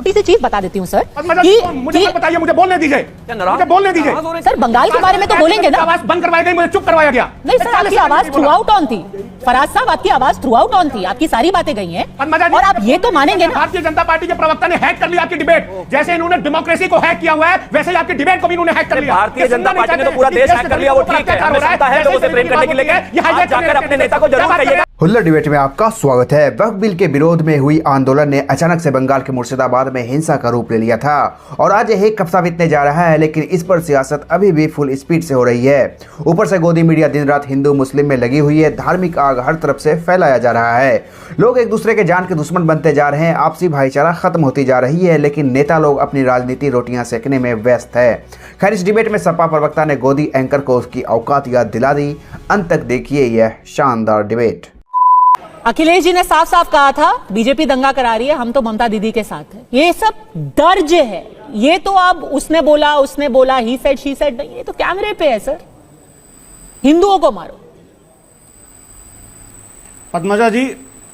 छोटी सी चीज बता देती हूँ सर मुझे बताइए, मुझे बोलने दीजिए, मुझे बोलने दीजिए। सर बंगाल के बारे में तो बोलेंगे ना। आवाज बंद करवाई गई, मुझे चुप करवाया गया। नहीं सर, आपकी आवाज थ्रू आउट ऑन थी। फराज साहब, आपकी आवाज थ्रू आउट ऑन थी, आपकी सारी बातें गई हैं और आप ये तो मानेंगे ना। भारतीय जनता पार्टी के प्रवक्ता ने हैक कर लिया आपकी डिबेट। जैसे इन्होंने डेमोक्रेसी को हैक किया हुआ है, वैसे ही आपकी डिबेट को भी इन्होंने हैक कर लिया। भारतीय जनता पार्टी ने तो पूरा देश हैक कर लिया, वो ठीक है, हमें क्षमता है लोगों से प्रेम करने की, लेकिन जाकर अपने नेता को जरूर कहिएगा। हुल्लड़ डिबेट में आपका स्वागत है। वक्फ बिल के विरोध में हुई आंदोलन ने अचानक से बंगाल के मुर्शिदाबाद में हिंसा का रूप ले लिया था और आज यह कब सा बीतने जा रहा है, लेकिन इस पर सियासत अभी भी फुल स्पीड से हो रही है। ऊपर से गोदी मीडिया दिन रात हिंदू मुस्लिम में लगी हुई है, धार्मिक आग हर तरफ से फैलाया जा रहा है, लोग एक दूसरे के जान के दुश्मन बनते जा रहे हैं, आपसी भाईचारा खत्म होती जा रही है, लेकिन नेता लोग अपनी राजनीति रोटियां सेकने में व्यस्त है। खैर, इस डिबेट में सपा प्रवक्ता ने गोदी एंकर को उसकी औकात याद दिला दी। अंत तक देखिए यह शानदार डिबेट। अखिलेश जी ने साफ साफ कहा था बीजेपी दंगा करा रही है, हम तो ममता दीदी के साथ हैं। ये सब दर्ज है, ये तो अब उसने बोला ही सेड शी सेड नहीं, ये तो कैमरे पे है सर। हिंदुओं को मारो। पद्मजा जी,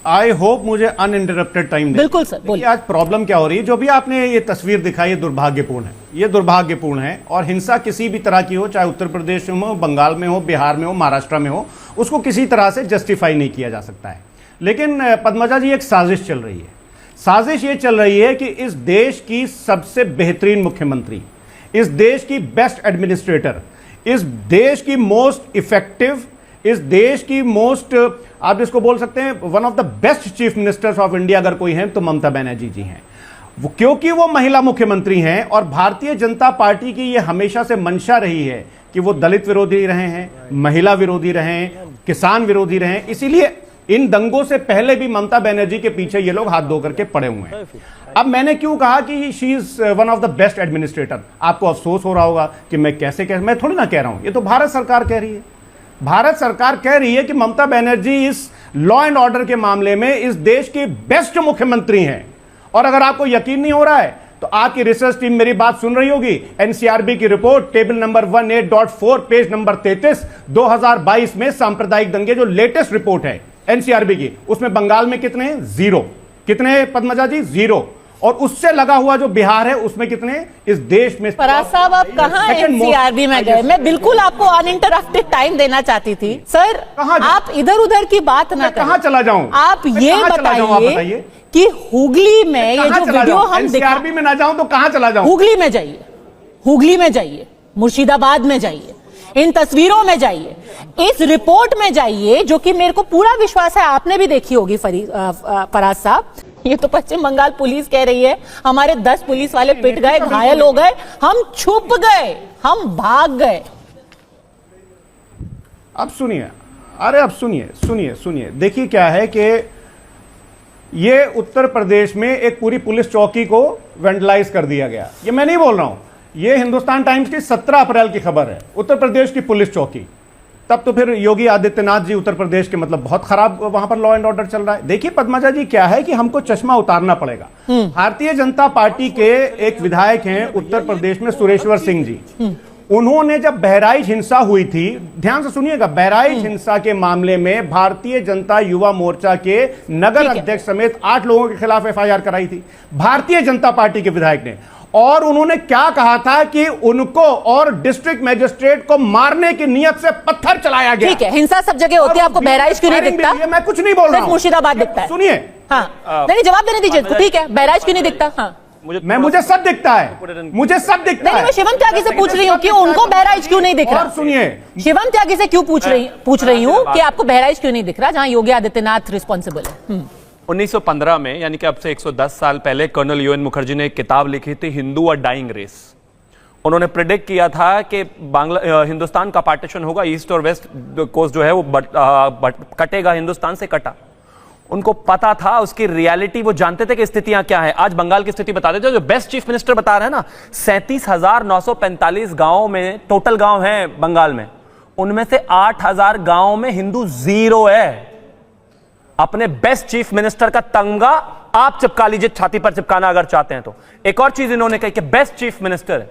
आई होप मुझे अनइंटरप्टेड टाइम दे। बिल्कुल सर, बोलिए। आज प्रॉब्लम क्या हो रही है, जो भी आपने ये तस्वीर दिखाई, ये दुर्भाग्यपूर्ण है, ये दुर्भाग्यपूर्ण है। और हिंसा किसी भी तरह की हो, चाहे उत्तर प्रदेश में हो, बंगाल में हो, बिहार में हो, महाराष्ट्र में हो, उसको किसी तरह से जस्टिफाई नहीं किया जा सकता है। लेकिन पद्मजा जी, एक साजिश चल रही है। साजिश ये चल रही है कि इस देश की सबसे बेहतरीन मुख्यमंत्री, इस देश की बेस्ट एडमिनिस्ट्रेटर, इस देश की मोस्ट इफेक्टिव, इस देश की मोस्ट, आप जिसको बोल सकते हैं one of the best chief ministers of India अगर कोई है तो ममता बनर्जी जी हैं। वो क्योंकि वो महिला मुख्यमंत्री हैं और भारतीय जनता पार्टी की ये हमेशा से मंशा रही है कि वो दलित विरोधी रहे हैं, महिला विरोधी रहे हैं, किसान विरोधी रहे हैं, इसीलिए इन दंगों से पहले भी ममता बनर्जी के पीछे ये लोग हाथ धो करके पड़े हुए हैं। अब मैंने क्यों कहा कि she is one of the best administrator, आपको अफसोस हो रहा होगा कि मैं मैं थोड़ी ना कह रहा हूं, ये तो भारत सरकार कह रही है। भारत सरकार कह रही है कि ममता बनर्जी इस लॉ एंड ऑर्डर के मामले में इस देश की बेस्ट मुख्यमंत्री हैं। और अगर आपको यकीन नहीं हो रहा है तो आपकी रिसर्च टीम मेरी बात सुन रही होगी। एनसीआरबी की report table number 18.4 page number 33 2022 में सांप्रदायिक दंगे, जो लेटेस्ट रिपोर्ट है एनसीआरबी की, उसमें बंगाल में कितने हैं? 0। कितने पद्मजा जी? 0। और उससे लगा हुआ जो बिहार है उसमें कितने? इस देश में। फराज साहब, आप कहां एनसीआरबी में गए? मैं बिल्कुल आपको अनइंटरप्टेड टाइम देना चाहती थी सर। आप इधर उधर की बात ना करें। कहां चला जाऊं? आप ये बताइए कि हुगली में ये जो वीडियो हम एनसीआरबी में ना जाऊं तो कहां चला जाऊं? हुगली में जाइए, हुगली में जाइए, मुर्शिदाबाद में जाइए, इन तस्वीरों में जाइए, इस रिपोर्ट में जाइए, जो कि मेरे को पूरा विश्वास है आपने भी देखी होगी फराज साहब। ये तो पश्चिम बंगाल पुलिस कह रही है हमारे 10 पुलिस वाले पिट गए, घायल हो गए, हम छुप गए, हम भाग गए। अब सुनिए, अरे अब सुनिए, देखिए क्या है कि ये उत्तर प्रदेश में एक पूरी पुलिस चौकी को वेंडलाइज कर दिया गया। ये मैं नहीं बोल रहा हूं, ये हिंदुस्तान टाइम्स की 17 अप्रैल की खबर है। उत्तर प्रदेश की पुलिस चौकी, तब तो फिर योगी आदित्यनाथ जी उत्तर प्रदेश के, मतलब बहुत खराब वहां पर लॉ एंड ऑर्डर चल रहा है। देखिए पद्मजा जी, क्या है कि हमको चश्मा उतारना पड़ेगा। भारतीय जनता पार्टी के एक विधायक हैं उत्तर प्रदेश में, सुरेश्वर सिंह जी, उन्होंने जब बहराइच हिंसा हुई थी, ध्यान से सुनिएगा, बहराइच हिंसा के मामले में भारतीय जनता युवा मोर्चा के नगर अध्यक्ष समेत 8 लोगों के खिलाफ एफआईआर कराई थी भारतीय जनता पार्टी के विधायक ने। और उन्होंने क्या कहा था कि उनको और डिस्ट्रिक्ट मजिस्ट्रेट को मारने की नियत से पत्थर चलाया गया। ठीक है, हिंसा सब जगह होती है, आपको बहराइच क्यों नहीं दिखता? मैं कुछ नहीं बोल रहा हूं, मुर्शिदाबाद दिखता है। सुनिए, हाँ, नहीं जवाब देने दीजिए, ठीक है, बहराइच क्यों नहीं दिखता? हाँ, मुझे सब दिखता है, मुझे सब दिखता है। मैं शिवम त्यागी से पूछ रही हूँ कि उनको बहराइच क्यों नहीं दिख रहा? सुनिए, शिवम त्यागी से क्यों पूछ रही हूँ कि आपको बहराइच क्यों नहीं दिख रहा, जहां योगी आदित्यनाथ रिस्पॉन्सिबल है? 1915 में, यानी कि अब से 110 साल पहले, कर्नल यूएन मुखर्जी ने एक किताब लिखी थी, हिंदू और डाइंग रेस। उन्होंने प्रेडिक्ट किया था कि हिंदुस्तान का पार्टीशन होगा, ईस्ट और वेस्ट कोस्ट जो है वो कटेगा, हिंदुस्तान से कटा। उनको पता था उसकी रियलिटी, वो जानते थे कि स्थितियां क्या है। आज बंगाल की स्थिति बता देते, जो बेस्ट चीफ मिनिस्टर बता रहे हैं ना, 37,945 गांव में, टोटल गांव हैं बंगाल में, उनमें से 8,000 गांव में हिंदू 0 है। अपने बेस्ट चीफ मिनिस्टर का तमगा आप चिपका लीजिए, छाती पर चिपकाना अगर चाहते हैं तो। एक और चीज इन्होंने कही कि बेस्ट चीफ मिनिस्टर है।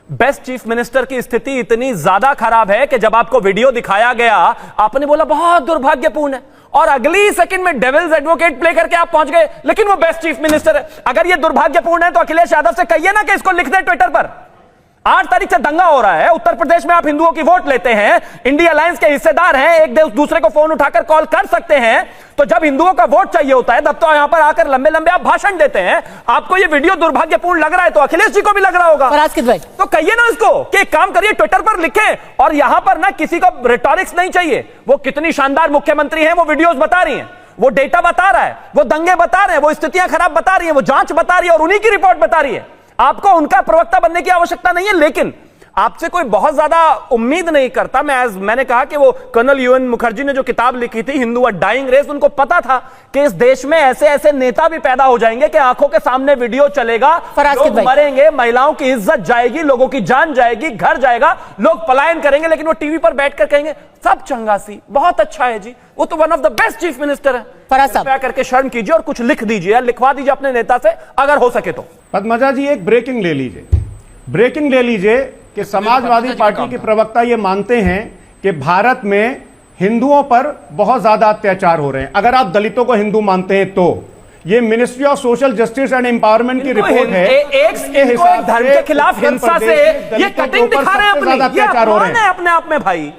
बेस्ट चीफ मिनिस्टर की स्थिति इतनी ज्यादा खराब है कि जब आपको वीडियो दिखाया गया आपने बोला बहुत दुर्भाग्यपूर्ण है, और अगली सेकंड में डेविल्स एडवोकेट प्ले करके आप पहुंच गए, लेकिन वो बेस्ट चीफ मिनिस्टर है। अगर ये दुर्भाग्यपूर्ण है तो अखिलेश यादव से कहिए ना कि इसको लिख दे ट्विटर पर। 8 तारीख से दंगा हो रहा है उत्तर प्रदेश में, आप हिंदुओं की वोट लेते हैं, इंडिया अलायंस के हिस्सेदार हैं, एक दूसरे को फोन उठाकर कॉल कर सकते हैं, तो जब हिंदुओं का वोट चाहिए होता है तब तो यहां पर आकर लंबे लंबे आप भाषण देते हैं। आपको ये वीडियो दुर्भाग्यपूर्ण लग रहा है तो अखिलेश जी को भी लग रहा होगा, फराज किदवई तो कहिए ना इसको कि एक काम करिए ट्विटर पर लिखें, और यहां पर ना किसी को रिटॉरिक्स नहीं चाहिए। वो कितनी शानदार मुख्यमंत्री हैं, वो वीडियोस बता रही हैं, वो डेटा बता रहा है, वो दंगे बता रहे हैं, वो स्थितियां खराब बता रही है, वो जांच बता रही है और उन्हीं की रिपोर्ट बता रही है। आपको उनका प्रवक्ता बनने की आवश्यकता नहीं है, लेकिन आपसे कोई बहुत ज्यादा उम्मीद नहीं करता। मैंने कहा कि वो कर्नल यूएन मुखर्जी ने जो किताब लिखी थी हिंदू अ डाइंग रेस, उनको पता था कि इस देश में ऐसे ऐसे नेता भी पैदा हो जाएंगे कि आंखों के सामने वीडियो चलेगा, लोग मरेंगे, महिलाओं की इज्जत जाएगी, लोगों की जान जाएगी, घर जाएगा, लोग पलायन करेंगे, लेकिन वो टीवी पर बैठकर कहेंगे सब चंगा सी, बहुत अच्छा है जी, वो तो one of the best chief minister है। फराज साहब करके शर्म कीजिए और कुछ लिख दीजिए, लिखवा दीजिए अपने नेता से अगर हो सके तो। पद्मजा जी एक ब्रेकिंग ले लीजिए कि समाजवादी पार्टी के प्रवक्ता ये मानते हैं कि भारत में हिंदुओं पर बहुत ज्यादा अत्याचार हो रहे हैं। अगर आप दलितों को हिंदू मानते हैं तो ये ministry of social justice and empowerment की रिपोर्ट है, एक धर्म के खिलाफ हिंसा से ये कटिंग दिखा रहे हैं अपनी, अत्याचार हो रहे हैं अपने आप में भाई।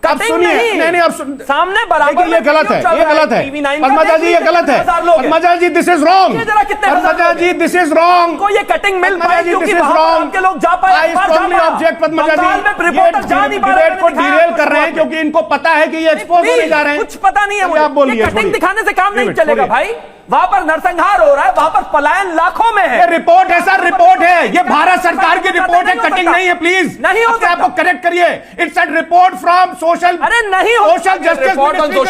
अब सुनिए, नहीं अब सामने बराबर ये गलत है, ये गलत है पद्मजा जी, ये गलत है Padmaja ji, this is wrong Padmaja ji, this is wrong. को ये कटिंग मिल पाए क्योंकि वहां के लोग जा पाए, ऑब्जेक्ट पद्मजा जी, डिबेट को डिरेल कर रहे हैं क्योंकि इनको पता है कि ये एक्सपोज होने जा रहे हैं। कुछ पता नहीं है मुझे, आप बोलिए, कटिंग दिखाने से काम नहीं चलेगा भाई। वहां पर नरसंहार हो रहा है, वहां पर पलायन लाखों में है। ये रिपोर्ट है सर, रिपोर्ट है, ये भारत सरकार की रिपोर्ट है, कटिंग नहीं है। प्लीज नहीं हो सकता, आपको करेक्ट करिए। It's a report from social, अरे नहीं हो सोशल जस्टिस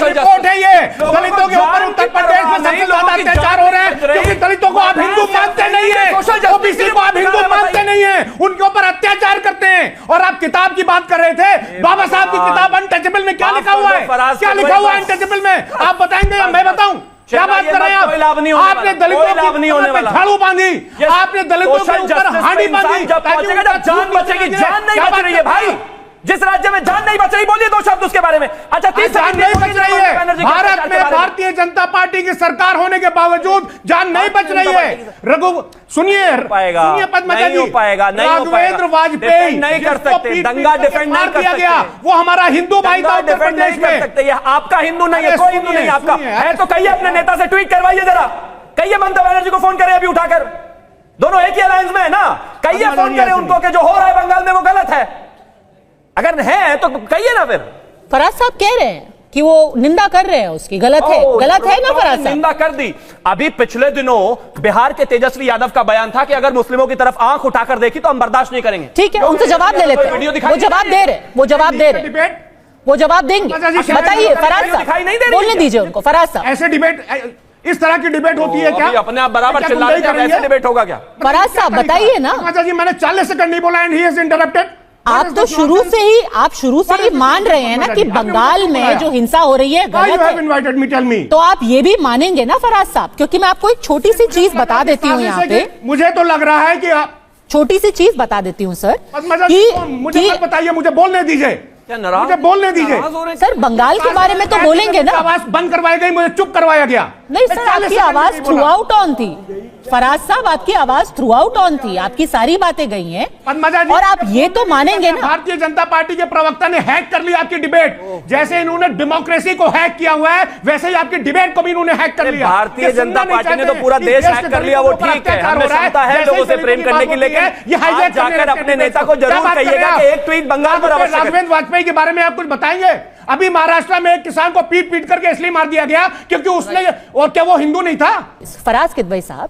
रिपोर्ट है ये। दलितों के ऊपर उत्तर प्रदेश में सबसे ज्यादा अत्याचार हो रहे हैं क्योंकि दलितों को आप हिंदू मानते नहीं है, ओबीसी को आप हिंदू मानते नहीं है, उनके ऊपर अत्याचार करते हैं। और आप किताब की बात कर रहे थे, बाबा साहब की किताब अनटचेबल में क्या लिखा हुआ है, क्या लिखा हुआ है अनटचेबल में, आप बताएंगे या मैं बताऊं? क्या बात कर रहे हैं आप? आपने दलितों की झाड़ू बांधी, आपने दलितों के ऊपर हांडी बांधी, जब जान बचेगी, जान नहीं बच रही है भाई। जिस राज्य में जान नहीं बच रही, बोलिए 2 शब्द उसके बारे में। अच्छा, 30 जान नहीं बच रही है भारत में, भारतीय जनता पार्टी की सरकार होने के बावजूद जान नहीं बच रही है। रघु सुनिए पद्मजा जी, राघवेंद्र वाजपेयी नहीं कर सकते, दंगा डिफेंड नहीं कर सकते, वो हमारा हिंदू भाई था उत्तर प्रदेश में। ये आपका हिंदू नहीं है, कोई हिंदू नहीं आपका है, तो कहिए अपने नेता से ट्वीट करवाइए जरा, कहिए ममता बनर्जी को फोन करें अभी उठाकर, दोनों एक ही अलायंस में है ना, कहिए फोन करें उनको कि जो हो रहा है बंगाल में वो गलत है, अगर है तो कहिए ना। फिर फराज साहब कह रहे हैं कि वो निंदा कर रहे हैं उसकी, गलत है ना फराज साहब? निंदा कर दी। अभी पिछले दिनों बिहार के तेजस्वी यादव का बयान था कि अगर मुस्लिमों की तरफ आंख उठाकर देखी तो हम बर्दाश्त नहीं करेंगे। ठीक है, उनसे जवाब ले लेते हैं, वो जवाब दे रहे, वो जवाब देंगे। बताइए फराज साहब, बोलने दीजिए उनको। फराज साहब, ऐसे डिबेट, इस तरह की डिबेट होती है क्या? अपने आप बराबर चिल्ला रहे हैं, ऐसे डिबेट होगा क्या? फराज साहब बताइए ना। जी मैंने 40 सेकंड नहीं बोला एंड ही इज इंटरप्टेड। आप तो शुरू से ही मान रहे हैं ना कि बंगाल में जो हिंसा हो रही है गलत है, तो आप ये भी मानेंगे ना फराज साहब? क्योंकि मैं आपको एक छोटी सी चीज बता देती हूँ यहाँ पे, मुझे तो लग रहा है कि छोटी सी चीज बता देती हूँ सर, मुझे बताइए, मुझे बोलने दीजिए, मुझे बोलने दीजिए सर। बंगाल के बारे में तो बोलेंगे ना। आवाज बंद करवाई गई, मुझे चुप करवाया गया। नहीं सर, आपकी आवाज थ्रू आउट ऑन थी फराज साहब, आपकी आवाज थ्रू आउट ऑन थी, आपकी सारी बातें गई हैं और आप ये तो मानेंगे ना। भारतीय जनता पार्टी के प्रवक्ता ने हैक कर लिया आपकी डिबेट, जैसे इन्होंने डेमोक्रेसी को हैक किया हुआ है वैसे ही आपकी डिबेट को भी इन्होंने हैक कर लिया। भारतीय जनता पार्टी ने तो पूरा देश हैक कर लिया, वो ठीक है, हमें क्षमता है लोगों से प्रेम करने की, लेकिन आज जाकर अपने नेता को जरूर कहिएगा कि एक ट्वीट बंगाल पर आवश्यक है। राघवेंद्र वाजपेयी के बारे में आप कुछ बताएंगे? अभी महाराष्ट्र में एक किसान को पीट पीट करके इसलिए मार दिया गया क्योंकि उसने, और क्या वो हिंदू नहीं था? फराज किदवई साहब,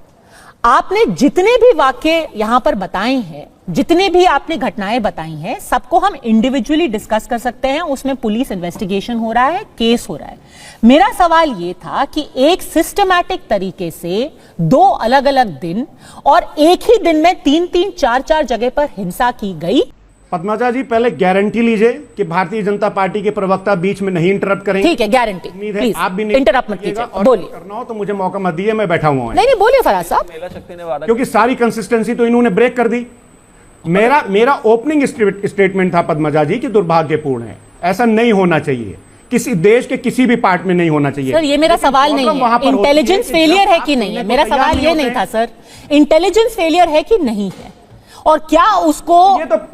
आपने जितने भी वाक्य यहां पर बताए हैं, जितने भी आपने घटनाएं बताई हैं, सबको हम इंडिविजुअली डिस्कस कर सकते हैं, उसमें पुलिस इन्वेस्टिगेशन हो रहा है, केस हो रहा है। मेरा सवाल यह था कि एक सिस्टमैटिक तरीके से 2 अलग अलग दिन और एक ही दिन में 3-3, 4-4 जगह पर हिंसा की गई। पद्मजा जी पहले गारंटी लीजिए कि भारतीय जनता पार्टी के प्रवक्ता बीच में नहीं इंटरप्ट करेंगे। ठीक है, गारंटी। उम्मीद है आप भी नहीं इंटरप्ट मत कीजिए, बोलिए। करना हो तो मुझे मौका मत दीजिए, मैं बैठा हुआ हूं। नहीं बोलिए फराज साहब। क्योंकि सारी कंसिस्टेंसी तो इन्होंने ब्रेक कर दी। मेरा ओपनिंग स्टेटमेंट था पद्मजा जी कि दुर्भाग्यपूर्ण है, ऐसा नहीं होना चाहिए, किसी देश के किसी भी पार्ट में नहीं होना चाहिए। सर ये मेरा सवाल नहीं है इंटेलिजेंस फेलियर है कि नहीं है, मेरा सवाल ये नहीं था सर, इंटेलिजेंस फेलियर है कि नहीं है, और क्या उसको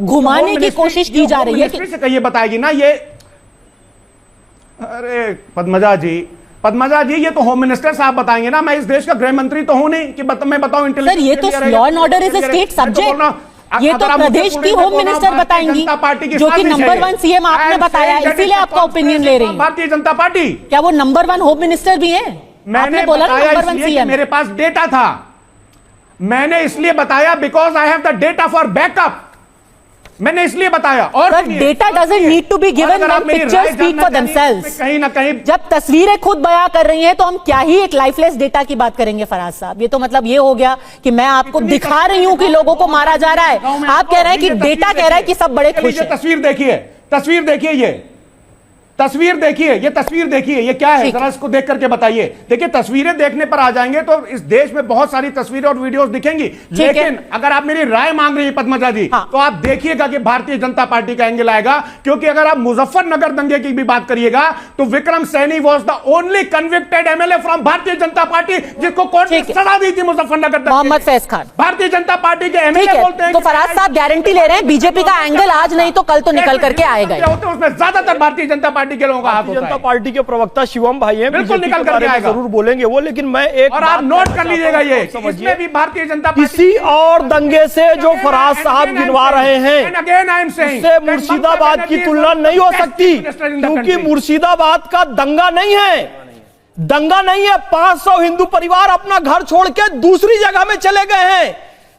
घुमाने की कोशिश की जा रही है कि कहिए, बताएगी ना ये। अरे पद्मजा जी ये तो होम मिनिस्टर साहब बताएंगे ना, मैं इस देश का गृह मंत्री तो हूं नहीं कि मैं बताऊं इंटेलिजेंस। सर ये तो law and order is a state subject, ये तो प्रदेश की होम मिनिस्टर बताएंगी जो कि नंबर 1 सीएम आपने बताया, इसीलिए आपका ओपिनियन ले रही है। भारतीय जनता पार्टी, क्या वो नंबर 1 होम मिनिस्टर भी है? मैंने बोला ना नंबर 1 सीएम। मेरे पास डेटा था, मैंने इसलिए बताया because I have the data for backup, मैंने इसलिए बताया। और data doesn't need to be given when pictures speak for themselves. कहीं ना कहीं जब तस्वीरें खुद बयां कर रही हैं तो हम क्या ही एक लाइफलेस डेटा की बात करेंगे फराज साहब? ये तो मतलब ये हो गया कि मैं आपको दिखा रही हूं कि लोगों को मारा जा रहा है, आप कह रहे हैं कि डेटा कह रहा है कि सब बड़े खुश हैं। तस्वीर देखिए, ये तस्वीर देखिए, ये क्या है, जरा इसको देख करके बताइए। देखिए तस्वीरें देखने पर आ जाएंगे तो इस देश में बहुत सारी तस्वीरें और वीडियोस दिखेंगी, लेकिन अगर आप मेरी राय मांग रही है पद्मजा जी, तो आप देखिएगा कि भारतीय जनता पार्टी का एंगल आएगा, क्योंकि अगर आप मुजफ्फरनगर दंगे की भी बात करिएगा तो Vikram Saini was the only convicted MLA from Bharatiya Janata party जिसको कोर्ट ने सजा दी थी मुजफ्फरनगर दंगे। मोहम्मद फैज खान भारतीय जनता पार्टी के एमएलए बोलते हैं। तो फराज साहब गारंटी ले रहे हैं बीजेपी का एंगल आज नहीं तो कल तो निकल करके आएगा, उसमें ज्यादातर भारतीय जनता पार्टी के लोगों का हाथ होता है। जनता पार्टी के प्रवक्ता शिवम भाई हैं, बिल्कुल निकल कर आएगा, जरूर बोलेंगे वो, लेकिन मैं एक और आप नोट कर लीजिएगा ये, इसमें भी भारतीय जनता पार्टी किसी और दंगे से जो फराज साहब गिनवा रहे हैं उससे मुर्शिदाबाद की तुलना नहीं हो सकती, क्योंकि मुर्शिदाबाद का दंगा नहीं है। 500 हिंदू परिवार अपना घर छोड़ के दूसरी जगह में चले गए हैं।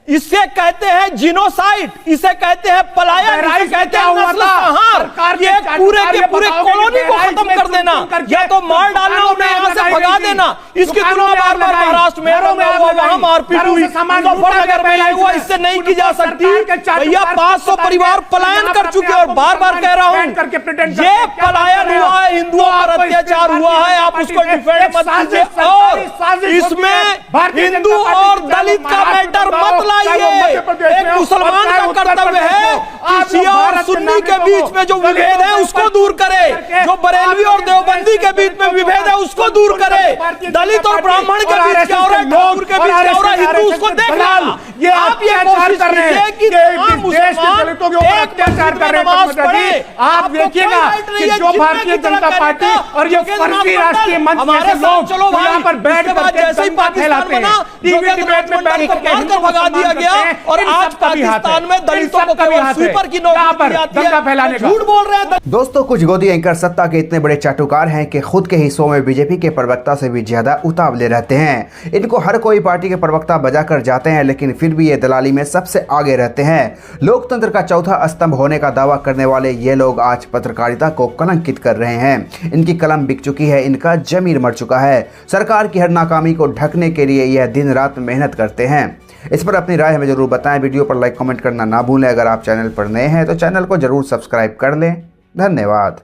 इसे कहते हैं जिनोसाइड, इसे कहते हैं पलायन, इसे कहते हैं नस्लसंहार। ये पूरे के पूरे कॉलोनी को खत्म कर देना, या तो मार डालना, उन्हें यहां से भगा देना। इसकी तुलना बार बार महाराष्ट्र में वहां मारपीट हुई, मुजफ्फरनगर में हुआ, इससे नहीं की जा सकती। भैया 500 परिवार पलायन कर चुके और बार बार कह रहा हूं ये पलायन हुआ है, हिंदुओं पर अत्याचार हुआ है, आप उसको डिफेंड मत कीजिए। और इसमें हिंदू और दलित का मैटर मत एक मुसलमान का कर्तव्य है कि शिया और सुन्नी के बीच में जो विभेद है उसको दूर करे, जो बरेलवी और देवबंदी के बीच में विभेद है उसको दूर करे, दलित और ब्राह्मण के बीच क्या हो रहा है, ठाकुर के बीच क्या हो रहा है, हिंदू उसको देख रहा है। ये आप ये कोशिश कर रहे हैं कि दलितों के ऊपर अत्याचार कर रहे हैं। आप देखिएगा कि जो भारतीय जनता पार्टी और ये फर्जी राष्ट्रीय मंच के लोग यहाँ पर बैठ कर जैसे ही पाकिस्तान बना टीवी डिबेट में बैठ कर भगा दिया गया, और आज पाकिस्तान में दलितों को केवल स्वीपर की नौकरी झूठ बोल रहे हैं। दोस्तों कुछ गोदी एंकर सत्ता के इतने बड़े चाटुकार हैं कि खुद के हिस्सों में बीजेपी के प्रवक्ता से भी ज्यादा उतावले रहते हैं। इनको हर कोई पार्टी के प्रवक्ता बजाकर जाते हैं, लेकिन फिर भी ये दलाली में सबसे आगे रहते हैं। लोकतंत्र का चौथा स्तंभ होने का दावा करने वाले ये लोग आज पत्रकारिता को कलंकित कर रहे हैं। इनकी कलम बिक चुकी है, इनका जमीर मर चुका है। सरकार की हर नाकामी को ढकने के लिए यह दिन रात मेहनत करते हैं। इस पर अपनी राय हमें जरूर बताएं। वीडियो पर लाइक कमेंट करना ना भूलें। अगर आप चैनल पर नए हैं तो चैनल को जरूर सब्सक्राइब कर लें। धन्यवाद।